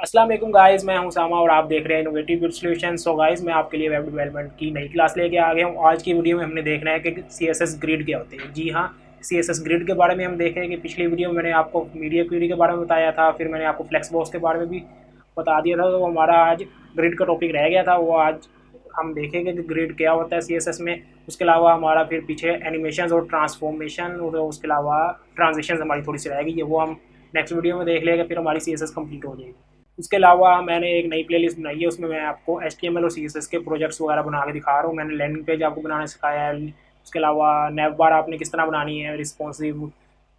अस्सलाम वालेकुम गाइस, मैं हूं सामा और आप देख रहे हैं innovative with solution. So guys, मैं आपके लिए वेब डेवलपमेंट की नई क्लास लेके आ गया हूं। आज की वीडियो में हमने देखना है कि सीएसएस ग्रिड क्या होते हैं। जी हाँ, सीएसएस ग्रिड के बारे में हम देखें कि पिछली वीडियो में मैंने आपको मीडिया क्वेरी के बारे में बताया था, फिर मैंने आपको फ्लेक्स बॉक्स के बारे में भी बता दिया था। तो हमारा आज ग्रिड का टॉपिक रह गया था, वो आज हम देखेंगे कि ग्रिड क्या होता है सीएसएस में। उसके अलावा हमारा फिर पीछे एनिमेशन और ट्रांसफॉर्मेशन और उसके अलावा ट्रांजिशन हमारी थोड़ी सी रह गई है, वो हम नेक्स्ट वीडियो में देख लेंगे, फिर हमारी सीएसएस कंप्लीट हो जाएगी। उसके अलावा मैंने एक नई प्लेलिस्ट बनाई है, उसमें मैं आपको HTML और CSS के प्रोजेक्ट्स वगैरह बना के दिखा रहा हूँ। मैंने लैंडिंग पेज आपको बनाना सिखाया है। उसके अलावा नेव बार आपने किस तरह बनानी है रिस्पॉन्सिव,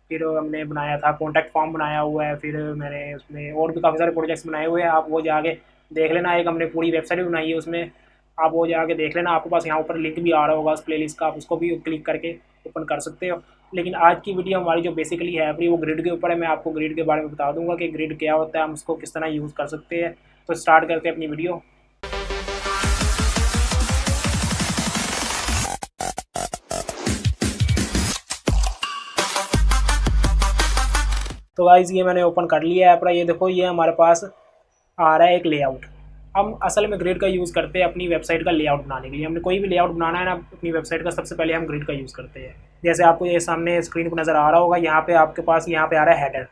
फिर हमने बनाया था कॉन्टैक्ट फॉर्म बनाया हुआ है, फिर मैंने उसमें और भी काफ़ी सारे प्रोजेक्ट्स बनाए हुए हैं। आप वो जाके देख लेना। एक हमने पूरी वेबसाइट भी बनाई है, उसमें आप वो जाके देख लेना। आपके पास यहाँ ऊपर लिंक भी आ रहा होगा उस प्लेलिस्ट का, आप उसको भी क्लिक करके ओपन कर सकते हो। लेकिन आज की वीडियो हमारी जो बेसिकली है अभी वो ग्रिड के ऊपर है। मैं आपको ग्रिड के बारे में बता दूंगा कि ग्रिड क्या होता है, हम उसको किस तरह यूज़ कर सकते हैं। तो स्टार्ट करते हैं अपनी वीडियो। तो गाइज ये मैंने ओपन कर लिया है अपना। ये देखो, ये हमारे पास आ रहा है एक लेआउट। हम असल में ग्रिड का यूज़ करते हैं अपनी वेबसाइट का लेआउट बनाने के लिए। हमने कोई भी लेआउट बनाना है ना अपनी वेबसाइट का, सबसे पहले हम ग्रिड का यूज़ करते हैं। जैसे आपको ये सामने स्क्रीन पर नज़र आ रहा होगा, यहाँ पे आपके पास यहाँ पे आ रहा है हेडर,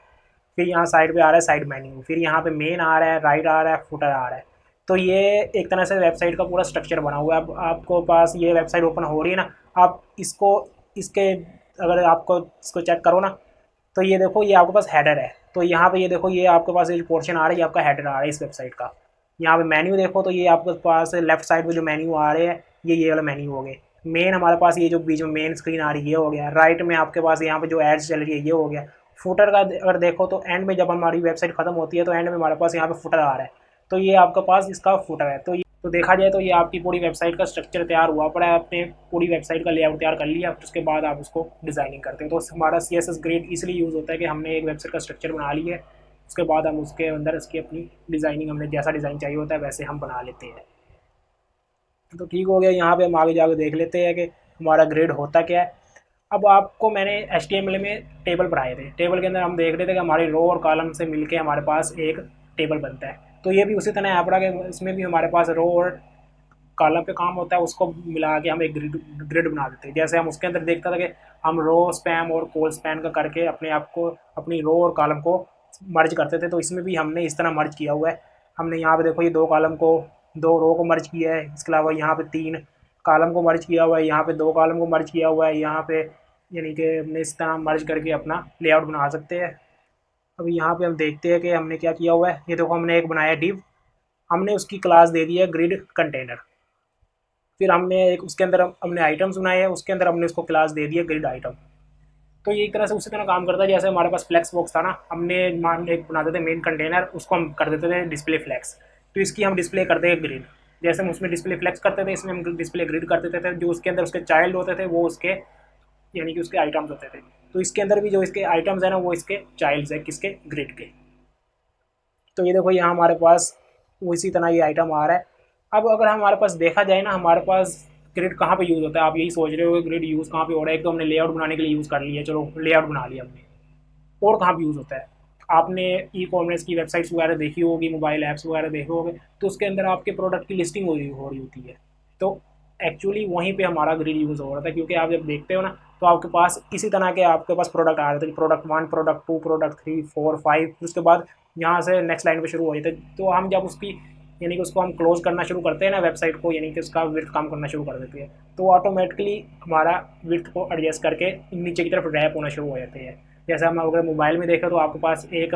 फिर यहाँ साइड पे आ रहा है साइड मेन्यू, फिर यहाँ पे मेन आ रहा है, राइट आ रहा है, फुटर आ रहा है। तो ये एक तरह से वेबसाइट का पूरा स्ट्रक्चर बना हुआ है। अब आपको पास ये वेबसाइट ओपन हो रही है ना, आप इसको इसके अगर आपको इसको चेक करो ना, तो ये देखो ये आपके पास हेडर है। तो यहाँ पे ये देखो, ये आपके पास ये जो पोर्शन आ रहा है ये आपका हेडर आ रहा है इस वेबसाइट का। यहाँ पे मेन्यू देखो, तो ये आपके पास लेफ्ट साइड में जो मेन्यू आ रहे हैं ये वाला मेन्यू हो गए। मेन हमारे पास ये जो बीच में मेन स्क्रीन आ रही है ये हो गया। राइट में आपके पास यहाँ पे जो एड्स चल रही है ये हो गया। फुटर का अगर देखो तो एंड में जब हमारी वेबसाइट खत्म होती है तो एंड में हमारे पास यहाँ पे फुटर आ रहा है। तो ये आपके पास इसका फुटर है। तो देखा जाए तो ये आपकी पूरी वेबसाइट का स्ट्रक्चर तैयार हुआ पड़ा है। आपने पूरी वेबसाइट का लेआउट तैयार कर लिया, फिर उसके बाद आप उसको डिज़ाइनिंग करते हैं। तो हमारा CSS ग्रिड इसलिए यूज़ होता है कि हमने एक वेबसाइट का स्ट्रक्चर बना लिया है, उसके बाद हम उसके अंदर इसकी अपनी डिज़ाइनिंग, हमने जैसा डिज़ाइन चाहिए होता है वैसे हम बना लेते हैं। तो ठीक हो गया। यहाँ पे हम आगे जाके देख लेते हैं कि हमारा ग्रिड होता क्या है। अब आपको मैंने HTML में टेबल बनाए थे। टेबल के अंदर हम देख रहे थे कि हमारी रो और कॉलम से मिलके हमारे पास एक टेबल बनता है। तो ये भी उसी तरह है आपका कि इसमें भी हमारे पास रो और कॉलम पे काम होता है, उसको मिला के हम एक ग्रिड ग्रिड बना देते हैं। जैसे हम उसके अंदर देखता था कि हम रो स्पैम और कोल स्पैन का करके अपने आप को अपनी रो और कॉलम को मर्ज करते थे, तो इसमें भी हमने इस तरह मर्ज किया हुआ है। हमने यहाँ पे देखो ये दो कॉलम को, दो रो को मर्ज किया है। इसके अलावा यहाँ पे तीन कॉलम को मर्ज किया हुआ है, यहाँ पे दो कॉलम को मर्ज किया हुआ है, यहाँ पे यानी कि हमने इस तरह मर्ज करके अपना लेआउट बना सकते हैं। अभी यहाँ पे हम देखते हैं कि हमने क्या किया हुआ है। ये देखो, हमने एक बनाया डिव, हमने उसकी क्लास दे दी है ग्रिड कंटेनर। फिर हमने एक उसके अंदर हमने आइटम्स बनाए हैं, उसके अंदर हमने उसको क्लास दे दी है ग्रिड आइटम। तो ये एक तरह से उसी तरह काम करता है जैसे हमारे पास फ्लैक्स बॉक्स था ना, हमने मान एक बनाते थे मेन कंटेनर, उसको हम कर देते थे डिस्प्ले फ्लैक्स। तो इसकी हम डिस्प्ले करते हैं ग्रिड। जैसे हम उसमें डिस्प्ले फ्लैक्स करते थे, इसमें हम डिस्प्ले ग्रिड कर देते थे। जो उसके अंदर उसके चाइल्ड होते थे वो उसके यानी कि उसके आइटम्स होते थे। तो इसके अंदर भी जो इसके आइटम्स है ना वो इसके चाइल्ड्स है किसके, ग्रिड के। तो ये देखो यहाँ हमारे पास वो इसी तरह ये आइटम आ रहा है। अब अगर हमारे पास देखा जाए ना, हमारे पास ग्रिड कहाँ पे यूज़ होता है, आप यही सोच रहे हो कि ग्रिड यूज़ कहाँ पे हो रहा है। एक तो हमने लेआउट बनाने के लिए यूज़ कर लिया, चलो लेआउट बना लिया हमने, और कहाँ पे यूज़ होता है। आपने ई कॉमर्स की वेबसाइट्स वगैरह देखी होगी, मोबाइल ऐप्स वगैरह देखे होंगे, तो उसके अंदर आपके प्रोडक्ट की लिस्टिंग हो रही होती है। तो एक्चुअली वहीं पे हमारा ग्रिड यूज़ हो रहा था, क्योंकि आप जब देखते हो ना तो आपके पास इसी तरह के आपके पास प्रोडक्ट आ रहे थे, प्रोडक्ट 1, प्रोडक्ट 2, प्रोडक्ट 3, 4, 5, उसके बाद यहाँ से नेक्स्ट लाइन पे शुरू हो जाते। तो हम जब उसकी यानी कि उसको हम क्लोज करना शुरू करते हैं ना वेबसाइट को, यानी कि उसका विड्थ काम करना शुरू कर देते हैं, तो ऑटोमेटिकली हमारा विड्थ को एडजस्ट करके नीचे की तरफ रैप होना शुरू हो जाते हैं। जैसे हम अगर मोबाइल में देखें तो आपके पास एक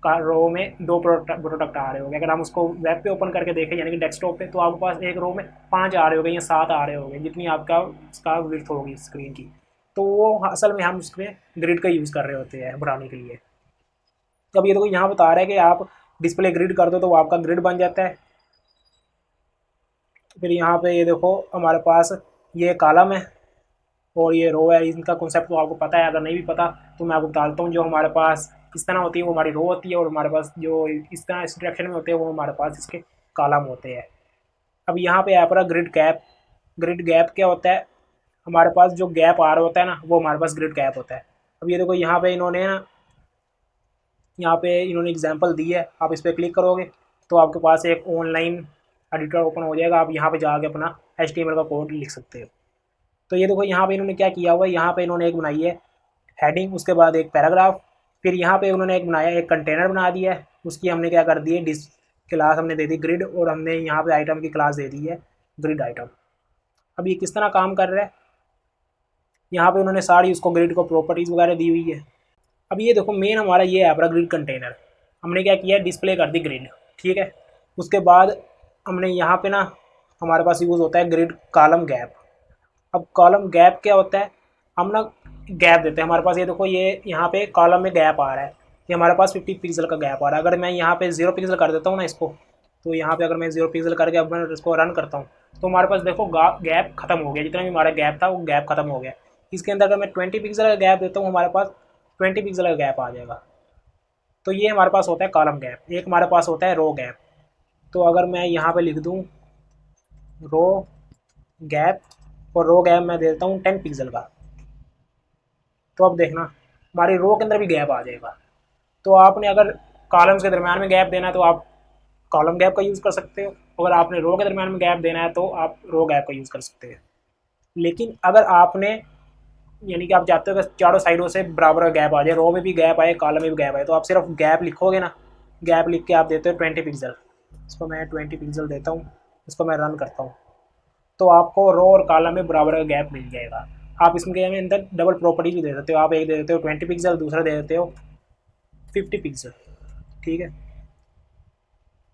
का रो में दो प्रोडक्ट आ रहे होंगे। अगर हम उसको वेब पे ओपन करके देखें यानी कि डेस्कटॉप पे, तो आपके पास एक रो में 5 आ रहे होंगे या 7 आ रहे होंगे, जितनी आपका उसका विड्थ होगी स्क्रीन की। तो वो असल में हम उसमें ग्रिड का यूज़ कर रहे होते हैं बढ़ाने के लिए। तो अब ये तो यहाँ बता रहा है कि आप डिस्प्ले ग्रिड कर दो तो वो आपका ग्रिड बन जाता है। फिर यहाँ पे ये देखो हमारे पास ये कॉलम है और ये रो है। इनका कॉन्सेप्ट तो आपको पता है, अगर नहीं भी पता तो मैं आपको बता देता हूँ। जो हमारे पास इस तरह होती है वो हमारी रो होती है, और हमारे पास जो इस तरह इस डायरेक्शन में होते हैं वो हमारे पास इसके कॉलम होते हैं। अब यहाँ पे है पूरा ग्रिड गैप। ग्रिड गैप क्या होता है, हमारे पास जो गैप आ रहा होता है ना वो हमारे पास ग्रिड गैप होता है। अब ये देखो यहाँ पे इन्होंने ना यहाँ पे इन्होंने एग्जांपल दी है, आप इस पर क्लिक करोगे तो आपके पास एक ऑनलाइन एडिटर ओपन हो जाएगा। आप यहाँ पे जाके अपना HTML का कोड लिख सकते हो। तो ये देखो यहाँ पे इन्होंने क्या किया हुआ है, यहाँ पे इन्होंने एक बनाई है हेडिंग, उसके बाद एक पैराग्राफ, फिर यहाँ पे उन्होंने एक बनाया एक कंटेनर बना दिया है, उसकी हमने क्या कर दी है डिस क्लास हमने दे दी ग्रिड, और हमने यहाँ पे आइटम की क्लास दे दी है ग्रिड आइटम। अब ये किस तरह काम कर रहा है, यहाँ पे उन्होंने सारी उसको ग्रिड को प्रॉपर्टीज़ वगैरह दी हुई है। अब ये देखो मेन हमारा ये है अपना ग्रिड कंटेनर, हमने क्या किया डिस्प्ले कर दी ग्रिड, ठीक है। उसके बाद हमने यहाँ पे ना हमारे पास यूज़ होता है ग्रिड कॉलम गैप। अब कॉलम गैप क्या होता है, हम ना गैप देते हैं, हमारे पास ये देखो ये यहाँ पे कॉलम में गैप आ रहा है, ये हमारे पास 50 पिक्सल का गैप आ रहा है। अगर मैं यहाँ पे 0 पिक्सल कर देता हूँ ना इसको, तो यहाँ पे अगर मैं 0 पिक्सल करके अब मैं इसको रन करता हूँ तो हमारे पास देखो गैप खत्म हो गया, जितना भी हमारा गैप था वो गैप खत्म हो गया। इसके अंदर अगर मैं 20 पिक्सल का गैप देता हूँ हमारे पास 20 पिक्सल का गैप आ जाएगा। तो ये हमारे पास होता है कॉलम गैप। एक हमारे पास होता है रो गैप। तो अगर मैं यहाँ पे लिख दूँ रो गैप, और रो गैप मैं देता हूँ 10 पिक्सल का, तो अब देखना हमारी रो के अंदर भी गैप आ जाएगा। तो आपने अगर कॉलम्स के दरम्यान में गैप देना है तो आप कॉलम गैप का यूज़ कर सकते हो, अगर आपने रो के दरम्यान में गैप देना है तो आप रो गैप का यूज़ कर सकते हो। लेकिन अगर आपने यानी कि आप चाहते हो कि चारों साइडों से बराबर गैप आ जाए, रो में भी गैप आए कॉलम में भी गैप आए, तो आप सिर्फ गैप लिखोगे ना, गैप लिख के आप देते हो 20 पिक्सल, इसको मैं 20 पिक्सल देता हूँ, इसको मैं रन करता हूँ, तो आपको रो और कॉलम में बराबर का गैप मिल जाएगा। आप इसके अंदर डबल प्रॉपर्टी भी दे सकते हो, आप एक दे देते हो 20 पिक्सल, दूसरा दे देते हो 50 पिक्सल, ठीक है।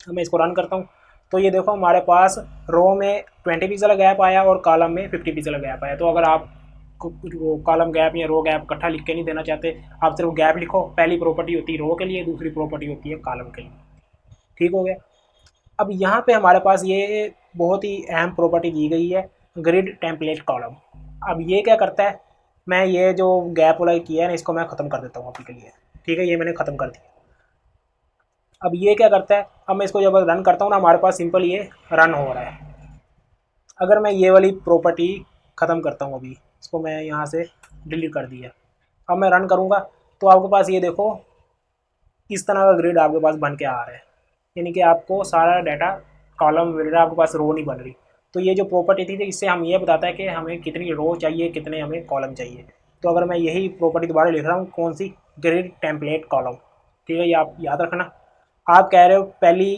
अब मैं इसको रन करता हूँ तो ये देखो हमारे पास रो में 20 पिक्सल का गैप आया और कॉलम में 50 पिक्सल का गैप आया। तो अगर आप कॉलम गैप या रो गैप इकट्ठा लिख के नहीं देना चाहते, आप सिर्फ गैप लिखो, पहली प्रॉपर्टी होती है रो के लिए, दूसरी प्रॉपर्टी होती है कॉलम के लिए, ठीक हो गया। अब यहाँ पे हमारे पास ये बहुत ही अहम प्रॉपर्टी दी गई है ग्रिड टेम्पलेट कॉलम। अब ये क्या करता है, मैं ये जो गैप वाला किया है ना इसको मैं ख़त्म कर देता हूँ अभी के लिए, ठीक है, ये मैंने ख़त्म कर दिया। अब ये क्या करता है, अब मैं इसको जब रन करता हूँ ना हमारे पास सिंपल ये रन हो रहा है। अगर मैं ये वाली प्रॉपर्टी ख़त्म करता हूँ अभी, इसको मैं यहाँ से डिलीट कर दिया, अब मैं रन करूँगा तो आपके पास ये देखो इस तरह का ग्रिड आपके पास बन के आ रहा है, यानी कि आपको सारा डाटा कॉलम मिल रहा है, आपके पास रो नहीं बन रही। तो ये जो प्रॉपर्टी थी इससे हम ये बताता है कि हमें कितनी रो चाहिए, कितने हमें कॉलम चाहिए। तो अगर मैं यही प्रॉपर्टी दोबारा लिख रहा हूँ, कौन सी, ग्रिड टेम्पलेट कॉलम, ठीक है, ये आप याद रखना। आप कह रहे हो पहली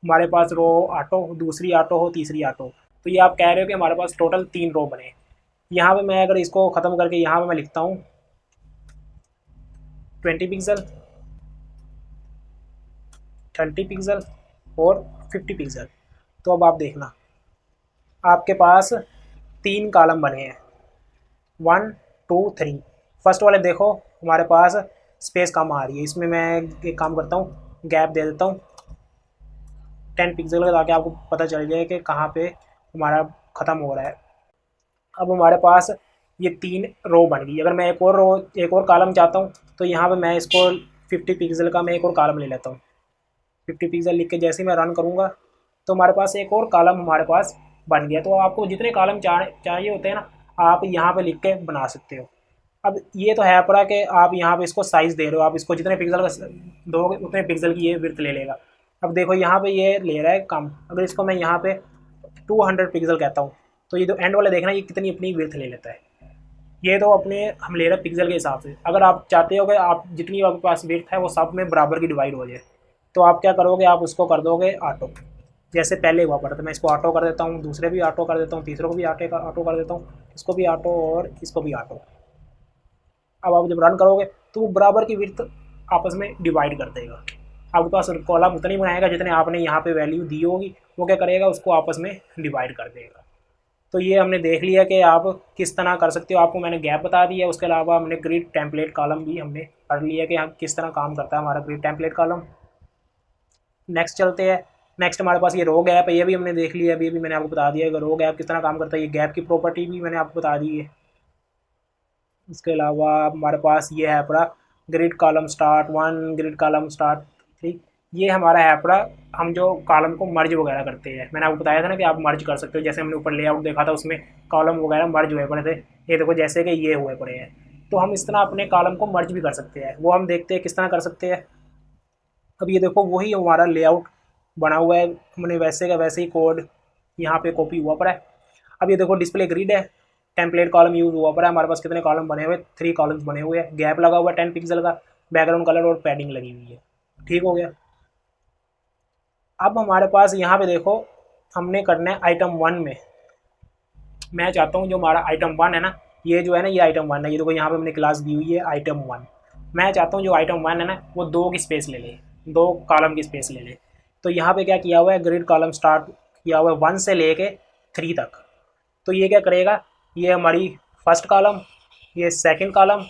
हमारे पास रो ऑटो, दूसरी ऑटो हो, तीसरी ऑटो, तो ये आप कह रहे हो कि हमारे पास टोटल 3 रो बने। यहाँ पे मैं अगर इसको ख़त्म करके यहाँ पे मैं लिखता हूँ 20 पिक्सल, 30 पिक्सल और 50 पिक्सल, तो अब आप देखना आपके पास 3 कॉलम बने हैं, 1 2 3। फर्स्ट वाले देखो हमारे पास स्पेस कम आ रही है, इसमें मैं एक काम करता हूँ गैप दे देता हूँ 10 पिक्सल का, ताकि आपको पता चल जाए कि कहाँ पे हमारा ख़त्म हो रहा है। अब हमारे पास ये 3 रो बन गई। अगर मैं एक और कॉलम चाहता हूँ तो यहाँ पे मैं इसको 50 पिक्सल का मैं एक और कॉलम ले लेता हूँ, 50 पिक्सल लिख के जैसे ही मैं रन करूँगा तो हमारे पास एक और कॉलम हमारे पास बन गया। तो आपको जितने कॉलम चाहिए होते हैं ना, आप यहाँ पे लिख के बना सकते हो। अब ये तो है पड़ा कि आप यहाँ पे इसको साइज़ दे रहे हो, आप इसको जितने पिक्सल का दोगे उतने पिक्सल की ये विड्थ ले लेगा। अब देखो यहाँ पे ये ले रहा है कम, अगर इसको मैं यहाँ पे 200 पिक्सल कहता हूँ तो ये जो एंड वाला देखना ये कितनी अपनी विड्थ ले लेता है। ये तो अपने हम ले रहे हैं पिक्सल के हिसाब से। अगर आप चाहते हो कि आप जितनी आपके पास विड्थ है वो सब में बराबर की डिवाइड हो जाए, तो आप क्या करोगे, आप उसको कर दोगे ऑटो, जैसे पहले हुआ पड़ा था। मैं इसको ऑटो कर देता हूँ, दूसरे भी ऑटो कर देता हूँ, तीसरे को भी ऑटो कर देता हूँ, इसको भी ऑटो और इसको भी ऑटो। अब आप जब रन करोगे तो वो बराबर की विड्थ आपस में डिवाइड कर देगा। आपके पास कॉलम उतनी बनाएगा जितने आपने यहाँ पे वैल्यू दी होगी, वो क्या करेगा उसको आपस में डिवाइड कर देगा। तो ये हमने देख लिया कि आप किस तरह कर सकते हो, आपको मैंने गैप बता दिया, उसके अलावा हमने ग्रिड टेम्पलेट कॉलम भी हमने पढ़ लिया कि हम किस तरह काम करता है हमारा ग्रिड टेम्पलेट कॉलम। नेक्स्ट चलते हैं। नेक्स्ट हमारे पास ये रो गैप है, ये भी हमने देख लिया, अभी मैंने आपको बता दिया कि रो गैप किस तरह काम करता है, ये गैप की प्रॉपर्टी भी मैंने आपको बता दी है। इसके अलावा हमारे पास ये है पड़ा grid column start 1, grid column start 3, ये हमारा है पड़ा हम जो कॉलम को मर्ज वगैरह करते हैं। मैंने आपको बताया था ना कि आप मर्ज कर सकते हो, जैसे हमने ऊपर लेआउट देखा था उसमें कॉलम वगैरह मर्ज हुए पड़े थे, ये देखो जैसे कि ये हुए पड़े हैं। तो हम इस तरह अपने कॉलम को मर्ज भी कर सकते हैं। वो हम देखते हैं किस तरह कर सकते हैं। अब ये देखो वही हमारा लेआउट बना हुआ है, हमने वैसे का वैसे ही कोड यहाँ पे कॉपी हुआ पड़ा है। अब ये देखो डिस्प्ले ग्रिड है, टेम्पलेट कॉलम यूज हुआ पड़ा है। हमारे पास कितने कॉलम बने हुए, 3 कॉलम्स बने हुए हैं, गैप लगा हुआ है 10 पिक्सल का, बैकग्राउंड कलर और पैडिंग लगी हुई है। ठीक हो गया। अब हमारे पास यहाँ पे देखो हमने करना है आइटम 1 में। मैं चाहता हूँ जो हमारा आइटम 1 है ना, ये जो है ना, ये आइटम 1 है, ये देखो यहाँ पे हमने क्लास दी हुई है आइटम 1। मैं चाहता हूँ जो आइटम 1 है ना वो 2 की स्पेस ले ले, 2 कॉलम की स्पेस ले ले। तो यहाँ पे क्या किया हुआ है, ग्रिड कॉलम स्टार्ट किया हुआ है 1 से लेके 3 तक। तो ये क्या करेगा, ये हमारी फर्स्ट कॉलम, ये सेकंड कॉलम,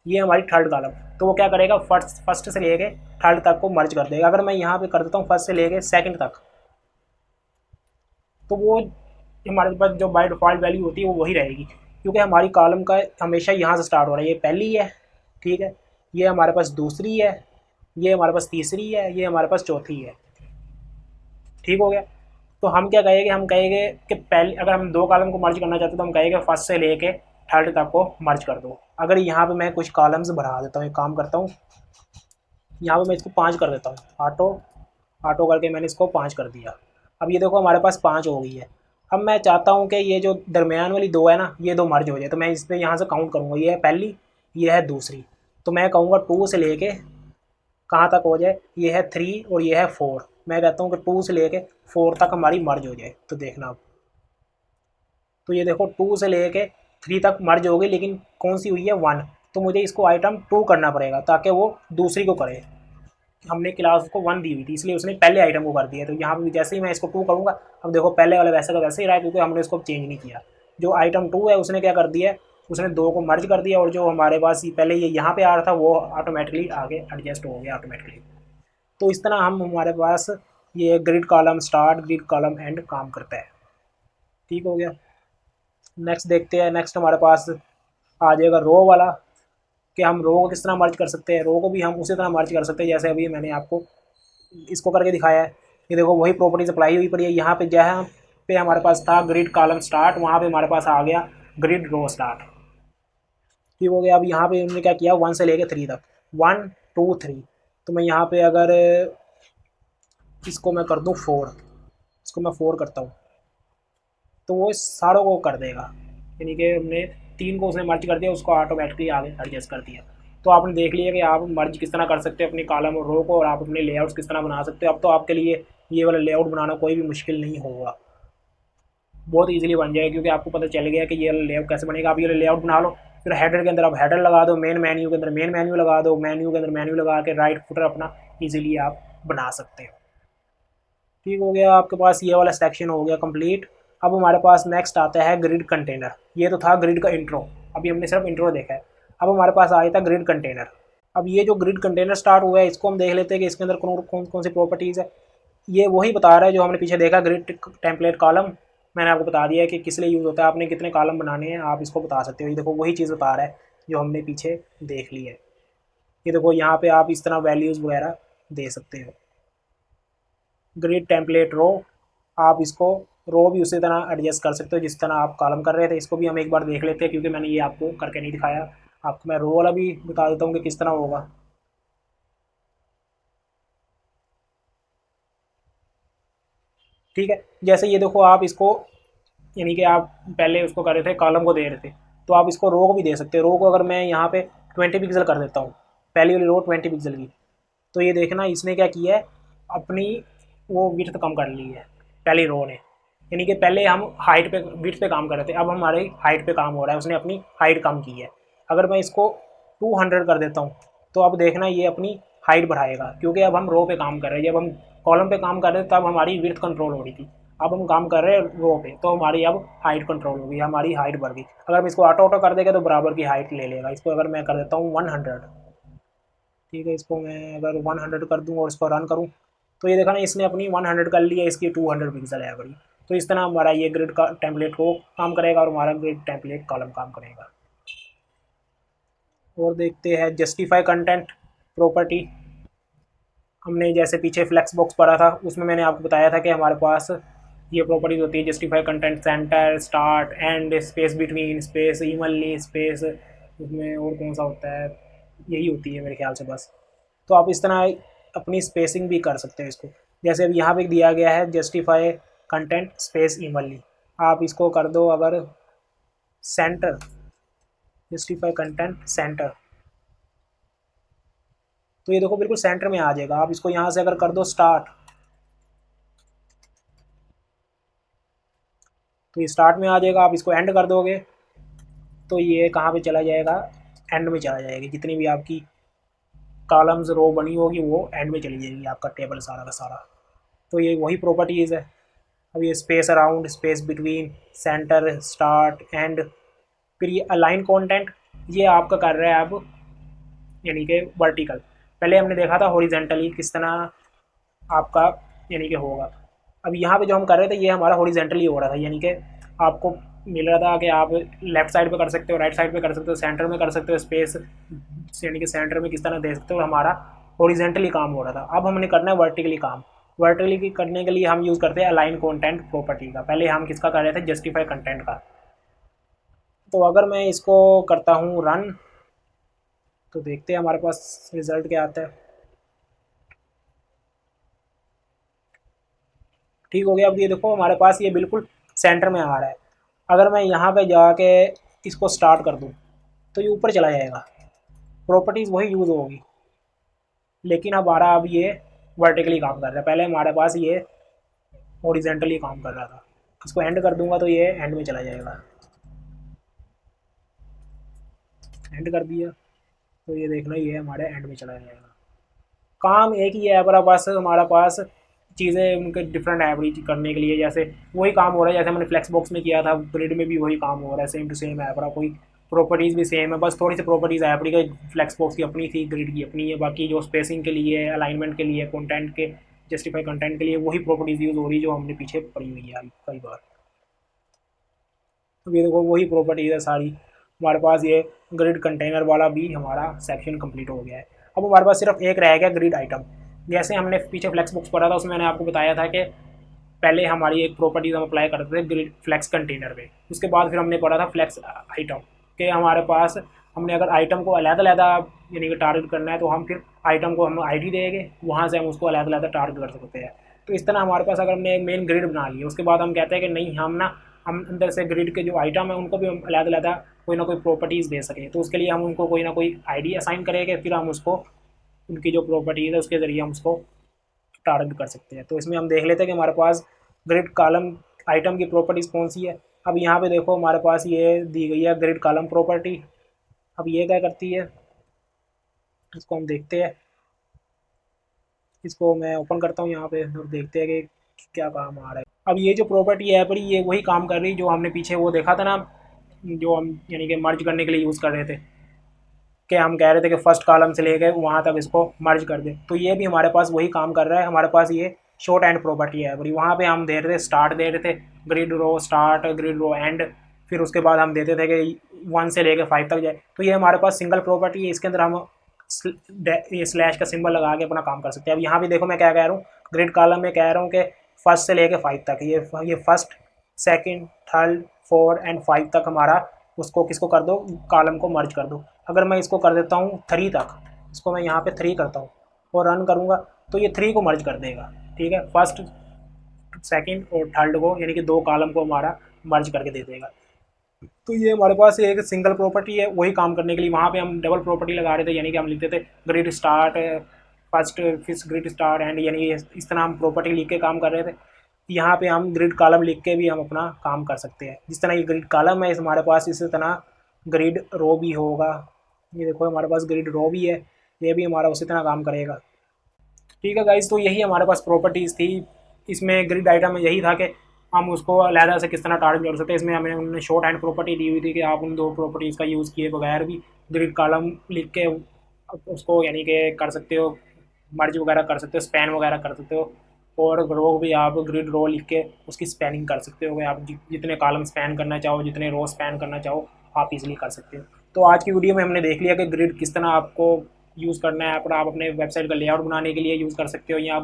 ये हमारी थर्ड कॉलम। तो वो क्या करेगा, फर्स्ट से लेके थर्ड तक को मर्ज कर देगा। अगर मैं यहाँ पे कर देता हूँ फर्स्ट से लेके सेकंड तक, तो वो हमारे पास जो बाय डिफ़ॉल्ट वैल्यू होती है वो वही रहेगी, क्योंकि हमारी कॉलम का हमेशा यहाँ से स्टार्ट हो रहा है। ये पहली है, ठीक है, ये हमारे पास दूसरी है, ये हमारे पास तीसरी है, ये हमारे पास चौथी है। ठीक हो गया। तो हम क्या कहेंगे, हम कहेंगे कि पहले अगर हम 2 कॉलम को मर्ज करना चाहते हैं तो हम कहेंगे फर्स्ट से लेके थर्ड तक को मर्ज कर दो। अगर यहाँ पे मैं कुछ कॉलम्स बढ़ा देता हूँ, एक काम करता हूँ, यहाँ पे मैं इसको 5 कर देता हूँ, ऑटो ऑटो करके मैंने इसको 5 कर दिया। अब ये देखो हमारे पास 5 हो गई है। अब मैं चाहता हूँ कि ये जो दरमियान वाली 2 है ना, ये 2 मर्ज हो जाए। तो मैं इस पर यहाँ से काउंट करूँगा, ये है पहली, ये है दूसरी। तो मैं कहूँगा 2 से लेके कहाँ तक हो जाए, ये है 3 और ये है 4। मैं कहता हूँ कि 2 से लेके 4 तक हमारी मर्ज हो जाए। तो देखना अब, तो ये देखो 2 से लेके 3 तक मर्ज हो गई, लेकिन कौन सी हुई है, 1। तो मुझे इसको आइटम 2 करना पड़ेगा ताकि वो दूसरी को करे। हमने क्लास को 1 दी हुई थी, इसलिए उसने पहले आइटम को कर दिया। तो यहाँ पे जैसे ही मैं इसको 2 करूँगा, अब देखो पहले वाला वैसे का वैसे ही रहा है, क्योंकि हमने इसको चेंज नहीं किया। जो आइटम 2 है उसने क्या कर दिया है, उसने 2 को मर्ज कर दिया, और जो हमारे पास पहले ये यहाँ पे आ रहा था वो ऑटोमेटिकली आगे एडजस्ट हो गया ऑटोमेटिकली। तो इस तरह हम हमारे पास ये grid column start, grid column and काम करता है। ठीक हो गया। नेक्स्ट देखते हैं। नेक्स्ट हमारे पास आ जाएगा रो वाला, कि हम रो को किस तरह मर्ज कर सकते हैं। रो को भी हम उसी तरह मर्ज कर सकते हैं जैसे अभी मैंने आपको इसको करके दिखाया है। ये देखो वही प्रॉपर्टीज अप्लाई हुई पड़ी है। यहाँ पे जहाँ पे हमारे पास था ग्रिड कॉलम स्टार्ट, वहाँ पे हमारे पास आ गया ग्रिड रो स्टार्ट। ठीक हो गया। अब यहाँ पे हमने क्या किया, 1 से लेके 3 तक, 1 2 3। तो मैं यहाँ पे अगर इसको मैं कर दूँ 4, इसको मैं 4 करता हूँ, तो वो सारों को कर देगा। यानी कि हमने 3 को उसने मर्ज कर दिया, उसको ऑटोमेटिकली आगे एडजस्ट कर दिया। तो आपने देख लिया कि आप मर्ज किस तरह कर सकते हैं अपनी कॉलम और रो को, और आप अपने लेआउट्स किस तरह बना सकते हो। अब तो आपके लिए ये वाला लेआउट बनाना कोई भी मुश्किल नहीं होगा, बहुत इजीली बन जाएगा, क्योंकि आपको पता चल गया कि ये लेआउट कैसे बनेगा। आप ये लेआउट बना लो, फिर हेडर के अंदर आप हेडर लगा दो, मेन मेन्यू के अंदर मेन मेन्यू लगा दो, मेन्यू के अंदर मेन्यू लगा के राइट फुटर अपना ईजिली आप बना सकते हो। ठीक हो गया। आपके पास ये वाला सेक्शन हो गया कंप्लीट। अब हमारे पास नेक्स्ट आता है ग्रिड कंटेनर। ये तो था ग्रिड का इंट्रो, अभी हमने सिर्फ इंट्रो देखा है। अब हमारे पास आया था ग्रिड कंटेनर। अब ये जो ग्रिड कंटेनर स्टार्ट हुआ है, इसको हम देख लेते हैं कि इसके अंदर कौन कौन सी प्रॉपर्टीज़ है। ये वही बता रहा है जो हमने पीछे देखा, ग्रिड टेम्पलेट कॉलम। मैंने आपको बता दिया है कि किस लिए यूज़ होता है, आपने कितने कॉलम बनाने हैं आप इसको बता सकते हो। ये देखो वही चीज़ बता रहा है जो हमने पीछे देख ली है। ये देखो यहाँ पे आप इस तरह वैल्यूज़ वगैरह दे सकते हो। ग्रिड टेम्पलेट रो, आप इसको रो भी उसी तरह एडजस्ट कर सकते हो जिस तरह आप कॉलम कर रहे थे। इसको भी हम एक बार देख लेते हैं, क्योंकि मैंने ये आपको करके नहीं दिखाया। आपको मैं रो वाला भी बता देता हूँ कि किस तरह होगा। ठीक है, जैसे ये देखो आप इसको, यानी कि आप पहले उसको कर रहे थे कॉलम को दे रहे थे, तो आप इसको रो को भी दे सकते हो। रो को अगर मैं यहाँ पे 20 पिक्सल कर देता हूँ, पहली वाली रो 20 पिक्सल की, तो ये देखना इसने क्या किया है, अपनी वो विड्थ कम कर ली है पहली रो ने। यानी कि पहले हम हाइट पे विड्थ पे काम कर रहे थे, अब हमारे हाइट पे काम हो रहा है, उसने अपनी हाइट कम की है। अगर मैं इसको 200 कर देता हूँ, तो अब देखना ये अपनी हाइट बढ़ाएगा, क्योंकि अब हम रो पे काम कर रहे हैं। जब हम कॉलम पे काम कर रहे थे तब हमारी विड्थ कंट्रोल हो रही थी, अब हम काम कर रहे हैं रो पे, तो हमारी अब हाइट कंट्रोल होगी, हमारी हाइट बढ़ गई। अगर हम इसको ऑटो ऑटो कर देंगे तो बराबर की हाइट ले लेगा। इसको अगर मैं कर देता हूँ 100, ठीक है, इसको मैं अगर 100 कर दूँ और इसको रन करूँ, तो ये देखा ना इसने अपनी 100 कर लिया, इसकी 200 पिक्सल है बड़ी। तो इस तरह हमारा ये ग्रिड का टेम्पलेट को काम करेगा और हमारा ग्रिड टेम्पलेट कॉलम काम करेगा। और देखते हैं जस्टिफाई कंटेंट प्रॉपर्टी। हमने जैसे पीछे फ्लेक्स बॉक्स पढ़ा था, उसमें मैंने आपको बताया था कि हमारे पास ये प्रॉपर्टीज होती है, justify content, centre, start, and, space between, space evenly, space उसमें और कौन सा होता है, यही होती है मेरे ख्याल से बस। तो आप इस तरह अपनी स्पेसिंग भी कर सकते हैं इसको। जैसे अब यहाँ पे दिया गया है जस्टिफाई कंटेंट स्पेस इवनली, आप इसको कर दो अगर सेंटर, जस्टिफाई कंटेंट सेंटर, तो ये देखो बिल्कुल सेंटर में आ जाएगा। आप इसको यहाँ से अगर कर दो स्टार्ट, तो ये स्टार्ट में आ जाएगा। आप इसको एंड कर दोगे तो ये कहाँ पे चला जाएगा, एंड में चला जाएगा। जितनी भी आपकी कॉलम्स रो बनी होगी वो एंड में चली जाएगी, आपका टेबल सारा का सारा। तो ये वही प्रॉपर्टीज़ है। अब ये space around, space between, centre, start, and, फिर ये अलाइन कंटेंट, ये आपका कर रहा है अब यानी कि वर्टिकल। पहले हमने देखा था हॉरिजेंटली किस तरह आपका यानी कि होगा। अब यहाँ पे जो हम कर रहे थे ये हमारा हॉरिजेंटली हो रहा था, यानी कि आपको मिल रहा था कि आप लेफ्ट साइड पे कर सकते हो, राइट साइड पे कर सकते हो, सेंटर में कर सकते हो, स्पेस यानी कि सेंटर में किस तरह दे सकते हो। हमारा हॉरिजेंटली काम हो रहा था। अब हमने करना है वर्टिकली काम। वर्टिकली करने के लिए हम यूज़ करते हैं अलाइन कंटेंट प्रॉपर्टी का। पहले हम किसका कर रहे थे, जस्टिफाई कंटेंट का। तो अगर मैं इसको करता हूँ रन, तो देखते हैं हमारे पास रिजल्ट क्या आता है। ठीक हो गया। अब ये देखो हमारे पास ये बिल्कुल सेंटर में आ रहा है। अगर मैं यहाँ पे जाके इसको स्टार्ट कर दूँ तो ये ऊपर चला जाएगा, प्रॉपर्टीज़ वही यूज़ होगी, लेकिन अब ये वर्टिकली काम कर रहा है। पहले हमारे पास ये हॉरिजेंटली काम कर रहा था। इसको एंड कर दूंगा तो ये एंड में चला जाएगा, एंड कर दिया तो ये देखना ये हमारे एंड में चला जाएगा। काम एक ही है पर बस हमारा पास चीज़ें उनके डिफरेंट एवरेज करने के लिए जैसे वही काम हो रहा है जैसे हमने फ्लेक्स बॉक्स में किया था, ग्रिड में भी वही काम हो रहा है, सेम टू सेम है पर कोई प्रॉपर्टीज़ भी सेम है, बस थोड़ी सी प्रॉपर्टीज़ है अपनी के फ्लेक्स बॉक्स की अपनी थी, ग्रिड की अपनी है। बाकी जो स्पेसिंग के लिए, अलाइनमेंट के लिए, कंटेंट के जस्टिफाई कंटेंट के लिए वही प्रॉपर्टीज़ यूज़ हो रही जो हमने पीछे पड़ी हुई है कई बार। तो ये देखो वही प्रॉपर्टीज़ है सारी। हमारे पास ये ग्रिड कंटेनर वाला भी हमारा सेक्शन कंप्लीट हो गया है। अब हमारे पास सिर्फ एक रह गया ग्रिड आइटम। जैसे हमने पीछे फ्लेक्स बुक्स पढ़ा था उसमें मैंने आपको बताया था कि पहले हमारी एक प्रॉपर्टीज़ हम अप्लाई करते थे ग्रिड फ्लेक्स कंटेनर पे, उसके बाद फिर हमने पढ़ा था फ्लेक्स आइटम के हमारे पास हमने अगर आइटम को अलग-अलग यानी कि टारगेट करना है तो हम फिर आइटम को हम आईडी देंगे, वहाँ से हम उसको अलग-अलग टारगेट कर सकते हैं। तो इस तरह हमारे पास अगर हमने एक मेन ग्रिड बना ली उसके बाद हम कहते हैं कि नहीं हम अंदर से ग्रिड के जो आइटम है उनको भी हम अलग-अलग कोई ना कोई प्रॉपर्टीज़ दे सकें, तो उसके लिए हम उनको कोई ना कोई आईडी असाइन करेंगे, फिर हम उसको उनकी जो प्रॉपर्टीज़ है उसके ज़रिए हम उसको टारगेट कर सकते हैं। तो इसमें हम देख लेते हैं कि हमारे पास ग्रिड कॉलम आइटम की प्रॉपर्टीज़ कौन सी है। अब यहाँ पे देखो हमारे पास ये दी गई है ग्रिड कॉलम प्रॉपर्टी। अब ये क्या करती है इसको हम देखते हैं। इसको मैं ओपन करता हूँ यहाँ पे और देखते हैं कि क्या काम आ रहा है। अब ये जो प्रॉपर्टी है पर ये वही काम कर रही जो हमने पीछे वो देखा था ना, जो हम यानी कि मर्ज करने के लिए यूज़ कर रहे थे कि हम कह रहे थे कि फर्स्ट कॉलम से लेकर वहाँ तक इसको मर्ज कर दें, तो ये भी हमारे पास वही काम कर रहा है। हमारे पास ये शॉर्ट एंड प्रॉपर्टी है बड़ी, वहाँ पे हम दे रहे थे स्टार्ट दे रहे थे grid row start, grid row end, फिर उसके बाद हम देते थे कि 1 से लेकर 5 तक जाए। तो ये हमारे पास सिंगल प्रॉपर्टी है, इसके अंदर हम ये स्लैश का सिंबल लगा के अपना काम कर सकते हैं। अब यहाँ भी देखो मैं क्या कह रहा हूँ, ग्रिड कॉलम में कह रहा हूँ कि फर्स्ट से लेकर 5 तक, ये फर्स्ट, सेकेंड, थर्ड, 4 एंड 5 तक हमारा उसको किसको कर दो, कॉलम को मर्ज कर दो। अगर मैं इसको कर देता हूँ 3 तक, इसको मैं यहाँ पे 3 करता हूँ और रन करूँगा तो ये 3 को मर्ज कर देगा। ठीक है, फर्स्ट, सेकंड और थर्ड को यानी कि 2 कॉलम को हमारा मर्ज करके दे देगा। तो ये हमारे पास एक सिंगल प्रॉपर्टी है वही काम करने के लिए। वहाँ पे हम डबल प्रॉपर्टी लगा रहे थे यानी कि हम लिखते थे ग्रिड स्टार्ट फर्स्ट, फिर ग्रिड स्टार्ट एंड, यानी इस तरह हम प्रॉपर्टी लिख के काम कर रहे थे। यहाँ पे हम ग्रिड कॉलम लिख के भी हम अपना काम कर सकते हैं। जिस तरह ये ग्रिड कॉलम है हमारे पास, इसी तरह ग्रिड रो भी होगा। ये देखो हमारे पास ग्रिड रो भी है, ये भी हमारा उसी तरह काम करेगा। ठीक है गाइज, तो यही हमारे पास प्रॉपर्टीज़ थी। इसमें ग्रिड आइटम में यही था कि हम उसको अलहदा से किस तरह टारगेट कर सकते हैं। इसमें हमें उन्होंने शॉर्ट हैंड प्रॉपर्टी दी हुई थी कि आप उन 2 प्रॉपर्टीज़ का यूज़ किए बगैर भी ग्रिड कॉलम लिख के उसको यानी कि कर सकते हो, मर्ज वगैरह कर सकते हो, स्पैन वगैरह कर सकते हो। और रो भी आप ग्रिड रो लिख के उसकी स्पैनिंग कर सकते हो, आप जितने कॉलम स्पैन करना चाहो, जितने रो स्पैन करना चाहो आप इजीली कर सकते हो। तो आज की वीडियो में हमने देख लिया कि ग्रिड किस तरह आपको यूज़ करना है, आप अपने वेबसाइट का लेआउट बनाने के लिए यूज़ कर सकते हो, या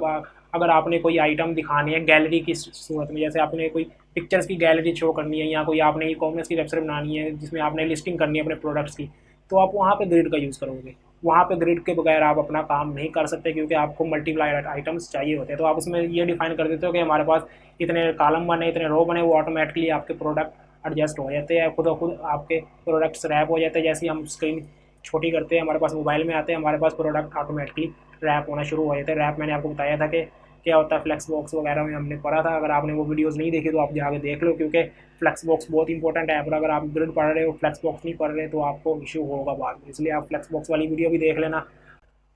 अगर आपने कोई आइटम दिखानी है गैलरी की सूरत में, जैसे आपने कोई पिक्चर्स की गैलरी शो करनी है, या कोई आपने ई कॉमर्स की वेबसाइट बनानी है जिसमें आपने लिस्टिंग करनी है अपने प्रोडक्ट्स की, तो आप वहाँ पे ग्रिड का यूज़ करोगे। वहाँ पे ग्रिड के बगैर आप अपना काम नहीं कर सकते, क्योंकि आपको मल्टीप्लाई आइटम्स चाहिए होते हैं। तो आप उसमें ये डिफाइन कर देते हो कि हमारे पास इतने कॉलम बने, इतने रो बने, वो ऑटोमेटिकली आपके प्रोडक्ट एडजस्ट हो जाते हैं, खुद ब खुद आपके प्रोडक्ट्स रैप हो जाते हैं। जैसे ही हम स्क्रीन छोटी करते हैं, हमारे पास मोबाइल में आते हैं, हमारे पास प्रोडक्ट ऑटोमेटिकली रैप होना शुरू हो जाते हैं। रैप मैंने आपको बताया था कि क्या होता है, फ्लेक्स बॉक्स वगैरह में हमने पढ़ा था। अगर आपने वो वीडियोस नहीं देखी तो आप जाके देख लो, क्योंकि फ्लेक्स बॉक्स बहुत इंपॉर्टेंट है। पर अगर आप ग्रिड पढ़ रहे हो, फ्लेक्स बॉक्स नहीं पढ़ रहे, तो आपको इशू होगा बाद में। इसलिए आप फ्लेक्स बॉक्स वाली वीडियो भी देख लेना।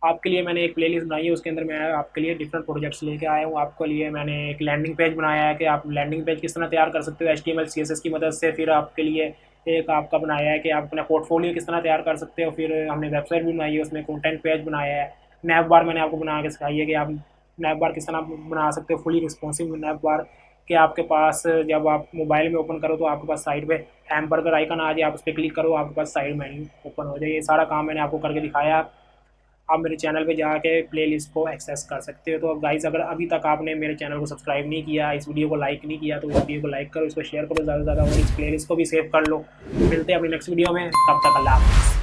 आपके लिए मैंने एक प्लेलिस्ट बनाई है, उसके अंदर मैं आपके लिए डिफरेंट प्रोजेक्ट्स लेके आया हूँ। आपके लिए मैंने एक लैंडिंग पेज बनाया है कि आप लैंडिंग पेज किस तरह तैयार कर सकते हो HTML CSS की मदद से। फिर आपके लिए एक आपका बनाया है कि आप अपना पोर्टफोलियो किस तरह तैयार कर सकते हो। फिर हमने वेबसाइट भी बनाई है, उसमें कंटेंट पेज बनाया है। नैप बार मैंने आपको बना के सिखाई है कि आप नैप बार किस तरह बना सकते हो, फुली रिस्पॉन्सिव नैप बार। कि आपके पास जब आप मोबाइल में ओपन करो तो आपके पास साइड पे हैमबर्गर आइकन आ जाए, आप उस पर क्लिक करो, आपके पास साइड मेन्यू ओपन हो जाए। ये सारा काम मैंने आपको करके दिखाया। आप मेरे चैनल पे जाके प्लेलिस्ट को एक्सेस कर सकते हो। तो अब गाइस, अगर अभी तक आपने मेरे चैनल को सब्सक्राइब नहीं किया, इस वीडियो को लाइक नहीं किया, तो इस वीडियो को लाइक करो, इसको शेयर करो ज़्यादा से ज़्यादा, और इस प्लेलिस्ट को भी सेव कर लो। मिलते हैं अपनी नेक्स्ट वीडियो में, तब तक अल्लाह हाफ़िज़।